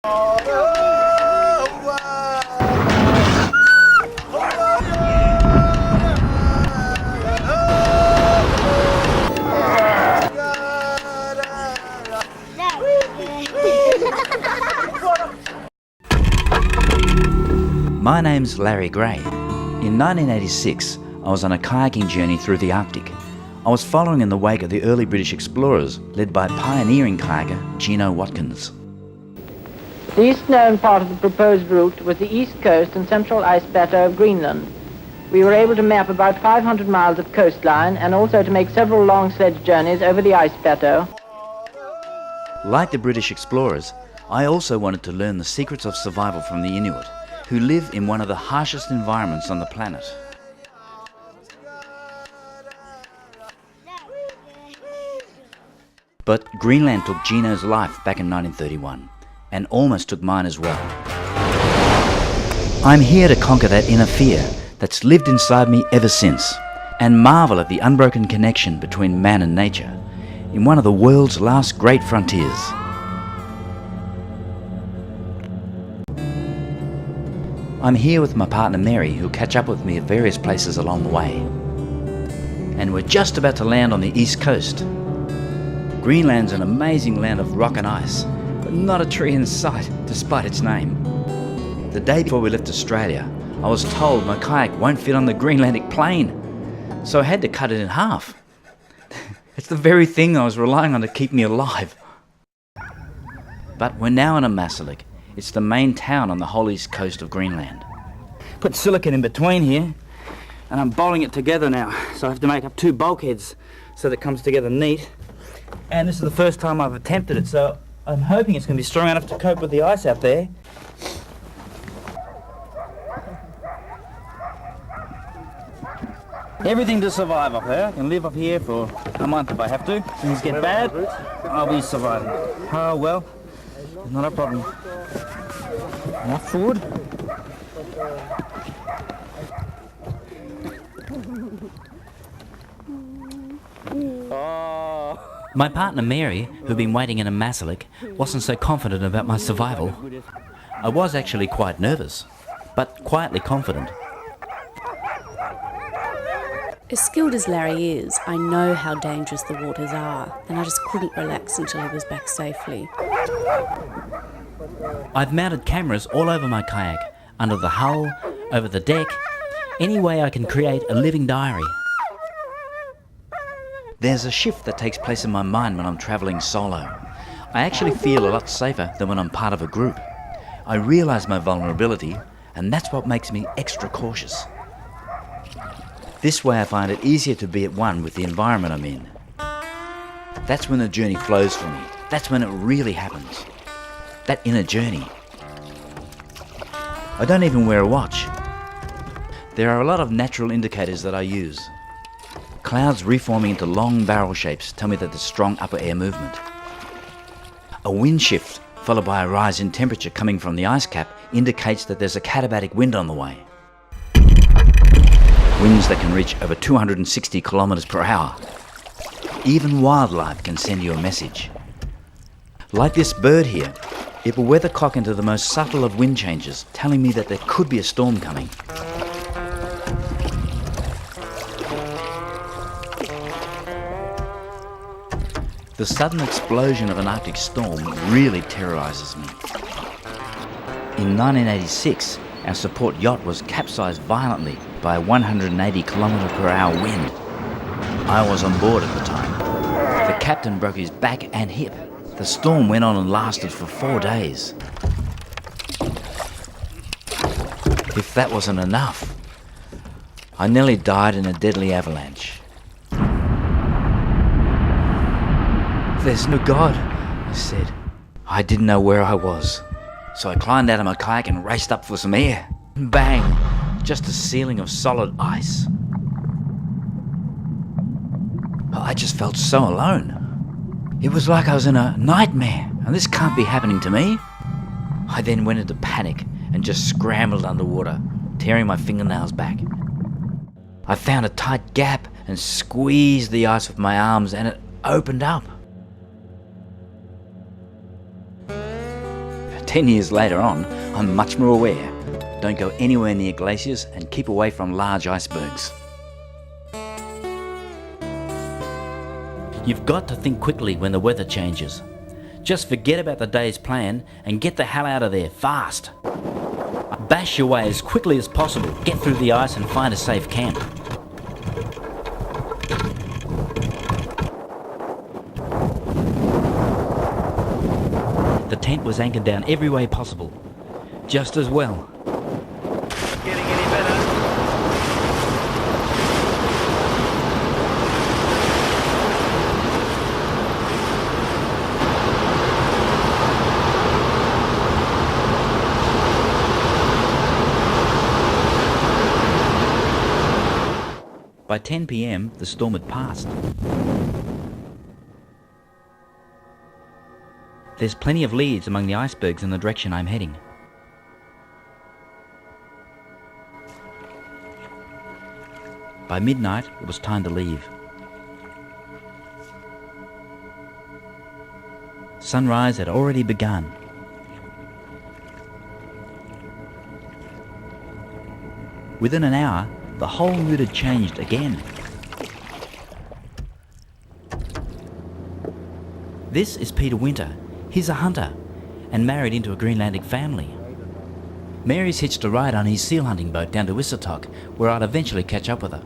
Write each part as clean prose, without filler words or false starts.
My name's Larry Gray. In 1986, I was on a kayaking journey through the Arctic. I was following in the wake of the early British explorers, led by pioneering kayaker Gino Watkins. The least known part of the proposed route was the east coast and central ice plateau of Greenland. We were able to map about 500 miles of coastline and also to make several long sledge journeys over the ice plateau. Like the British explorers, I also wanted to learn the secrets of survival from the Inuit, who live in one of the harshest environments on the planet. But Greenland took Gino's life back in 1931, and almost took mine as well. I'm here to conquer that inner fear that's lived inside me ever since, and marvel at the unbroken connection between man and nature in one of the world's last great frontiers. I'm here with my partner Mary, who'll catch up with me at various places along the way. And we're just about to land on the east coast. Greenland's an amazing land of rock and ice, but not a tree in sight, despite its name. The day before we left Australia, I was told my kayak won't fit on the Greenlandic plain, so I had to cut it in half. It's the very thing I was relying on to keep me alive. But we're now in Ammassalik. It's the main town on the whole east coast of Greenland. Put silicone in between here, and I'm bolting it together now, so I have to make up two bulkheads so that it comes together neat. And this is the first time I've attempted it, so I'm hoping it's going to be strong enough to cope with the ice out there. Everything to survive up there. I can live up here for a month if I have to. Things get bad, I'll be surviving. Oh well, not a problem. Enough food. My partner Mary, who'd been waiting in Ammassalik, wasn't so confident about my survival. I was actually quite nervous, but quietly confident. As skilled as Larry is, I know how dangerous the waters are, and I just couldn't relax until he was back safely. I've mounted cameras all over my kayak, under the hull, over the deck, any way I can create a living diary. There's a shift that takes place in my mind when I'm travelling solo. I actually feel a lot safer than when I'm part of a group. I realise my vulnerability, and that's what makes me extra cautious. This way I find it easier to be at one with the environment I'm in. That's when the journey flows for me. That's when it really happens. That inner journey. I don't even wear a watch. There are a lot of natural indicators that I use. Clouds reforming into long barrel shapes tell me that there's strong upper air movement. A wind shift followed by a rise in temperature coming from the ice cap indicates that there's a katabatic wind on the way. Winds that can reach over 260 kilometers per hour. Even wildlife can send you a message. Like this bird here, it will weathercock into the most subtle of wind changes, telling me that there could be a storm coming. The sudden explosion of an Arctic storm really terrorises me. In 1986, our support yacht was capsized violently by a 180 km per hour wind. I was on board at the time. The captain broke his back and hip. The storm went on and lasted for 4 days. If that wasn't enough, I nearly died in a deadly avalanche. There's no God, I said. I didn't know where I was, so I climbed out of my kayak and raced up for some air. Bang! Just a ceiling of solid ice. I just felt so alone. It was like I was in a nightmare, and this can't be happening to me. I then went into panic and just scrambled underwater, tearing my fingernails back. I found a tight gap and squeezed the ice with my arms, and it opened up. 10 years later on, I'm much more aware. Don't go anywhere near glaciers and keep away from large icebergs. You've got to think quickly when the weather changes. Just forget about the day's plan and get the hell out of there fast. Bash your way as quickly as possible, get through the ice and find a safe camp. The tent was anchored down every way possible. Just as well. Getting any better? By 10 p.m, the storm had passed. There's plenty of leads among the icebergs in the direction I'm heading. By midnight, it was time to leave. Sunrise had already begun. Within an hour, the whole mood had changed again. This is Peter Winter. He's a hunter and married into a Greenlandic family. Mary's hitched a ride on his seal hunting boat down to Wissatok, where I'd eventually catch up with her.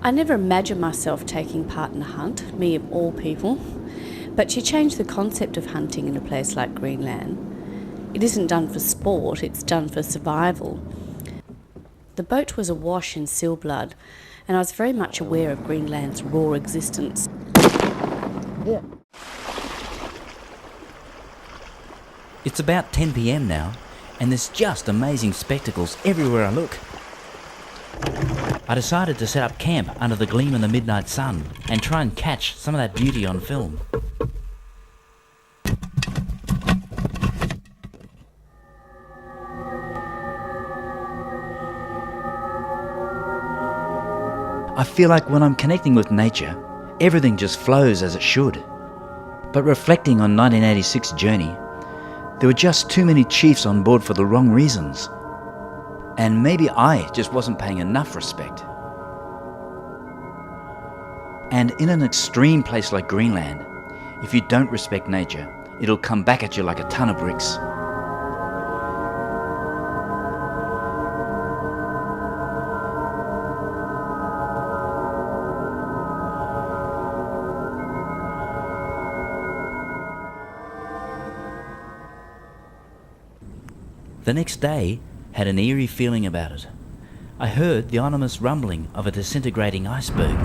I never imagined myself taking part in a hunt, me of all people. But she changed the concept of hunting in a place like Greenland. It isn't done for sport, it's done for survival. The boat was awash in seal blood, and I was very much aware of Greenland's raw existence. Yeah. It's about 10 p.m. now, and there's just amazing spectacles everywhere I look. I decided to set up camp under the gleam of the midnight sun and try and catch some of that beauty on film. I feel like when I'm connecting with nature, everything just flows as it should. But reflecting on 1986's journey, there were just too many chiefs on board for the wrong reasons. And maybe I just wasn't paying enough respect. And in an extreme place like Greenland, if you don't respect nature, it'll come back at you like a ton of bricks. The next day had an eerie feeling about it. I heard the ominous rumbling of a disintegrating iceberg.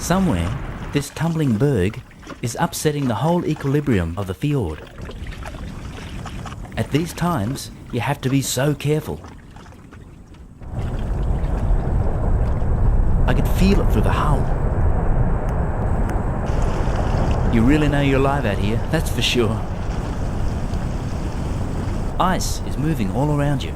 Somewhere, this tumbling berg is upsetting the whole equilibrium of the fjord. At these times, you have to be so careful. I could feel it through the hull. You really know you're alive out here, that's for sure. Ice is moving all around you.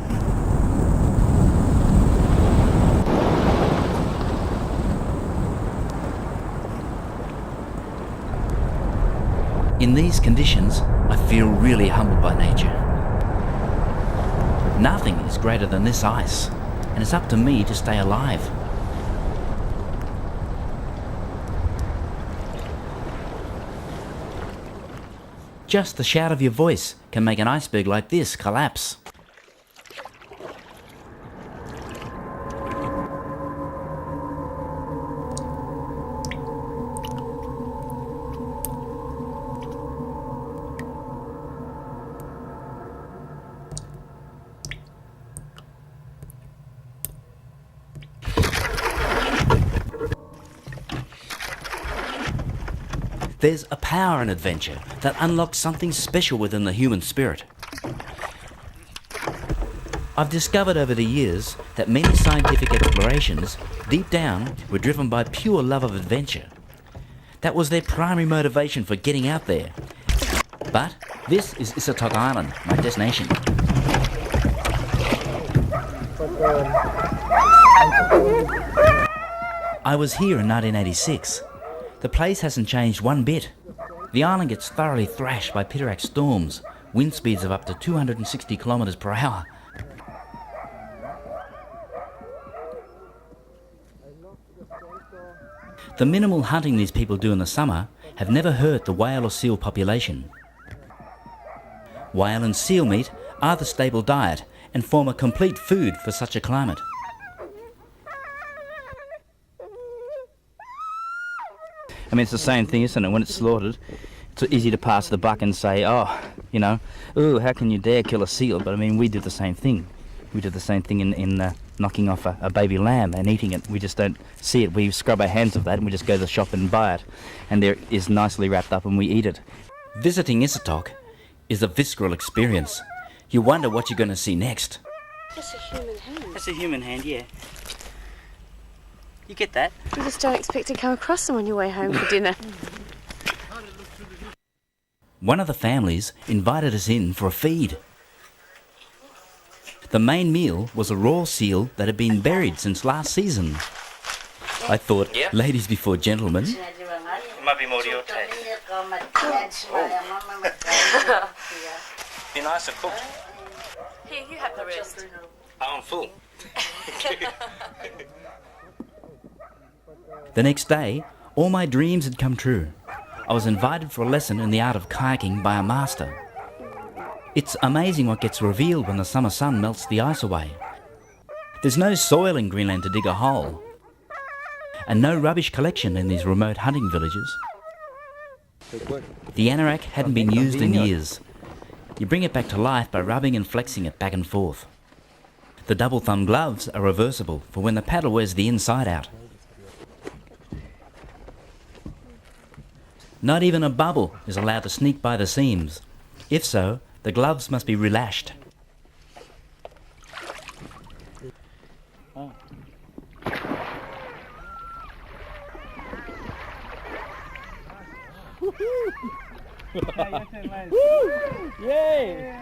In these conditions, I feel really humbled by nature. Nothing is greater than this ice, and it's up to me to stay alive. Just the shout of your voice can make an iceberg like this collapse. There's a power in adventure that unlocks something special within the human spirit. I've discovered over the years that many scientific explorations, deep down, were driven by pure love of adventure. That was their primary motivation for getting out there. But this is Wissatok Island, my destination. I was here in 1986. The place hasn't changed one bit. The island gets thoroughly thrashed by pittorac storms, wind speeds of up to 260 kilometres per hour. The minimal hunting these people do in the summer have never hurt the whale or seal population. Whale and seal meat are the staple diet and form a complete food for such a climate. I mean, it's the same thing, isn't it? When it's slaughtered, it's easy to pass the buck and say, oh, you know, ooh, how can you dare kill a seal? But I mean, we did the same thing. We did the same thing in knocking off a baby lamb and eating it. We just don't see it. We scrub our hands of that and we just go to the shop and buy it. And there it is nicely wrapped up and we eat it. Visiting Isatok is a visceral experience. You wonder what you're going to see next. That's a human hand. That's a human hand, yeah. You get that? You just don't expect to come across them on your way home for dinner. One of the families invited us in for a feed. The main meal was a raw seal that had been buried since last season. I thought, yep. Ladies before gentlemen. It might be more to your taste. Be nicer cooked. Here, you have the rest. I'm full. The next day, all my dreams had come true. I was invited for a lesson in the art of kayaking by a master. It's amazing what gets revealed when the summer sun melts the ice away. There's no soil in Greenland to dig a hole, and no rubbish collection in these remote hunting villages. The anorak hadn't been used in years. You bring it back to life by rubbing and flexing it back and forth. The double thumb gloves are reversible for when the paddle wears the inside out. Not even a bubble is allowed to sneak by the seams. If so, the gloves must be relashed. Oh. Yay!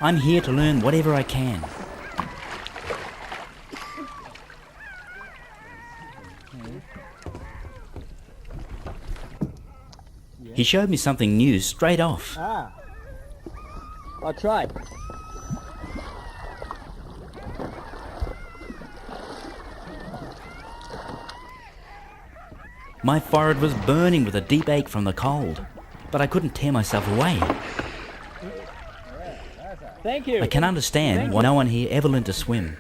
I'm here to learn whatever I can. He showed me something new straight off. I'll try. My forehead was burning with a deep ache from the cold, but I couldn't tear myself away. Thank you. I can understand why no one here ever learned to swim.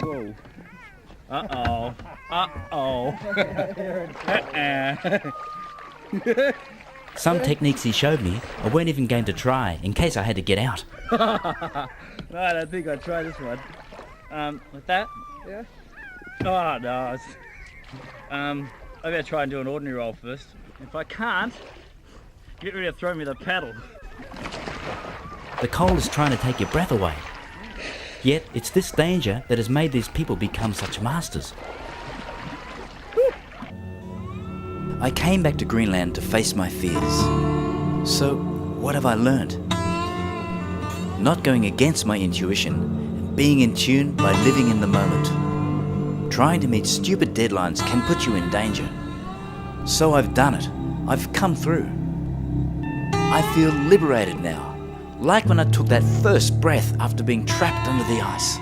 Whoa. Uh-oh. Uh-oh. Some techniques he showed me I weren't even going to try in case I had to get out. No, I don't think I'll try this one. With that? Yeah. Oh, no. I'm going to try and do an ordinary roll first. If I can't, get ready to throw me the paddle. The cold is trying to take your breath away. Yet it's this danger that has made these people become such masters. I came back to Greenland to face my fears. So, what have I learned? Not going against my intuition, and being in tune by living in the moment. Trying to meet stupid deadlines can put you in danger. So I've done it. I've come through. I feel liberated now, like when I took that first breath after being trapped under the ice.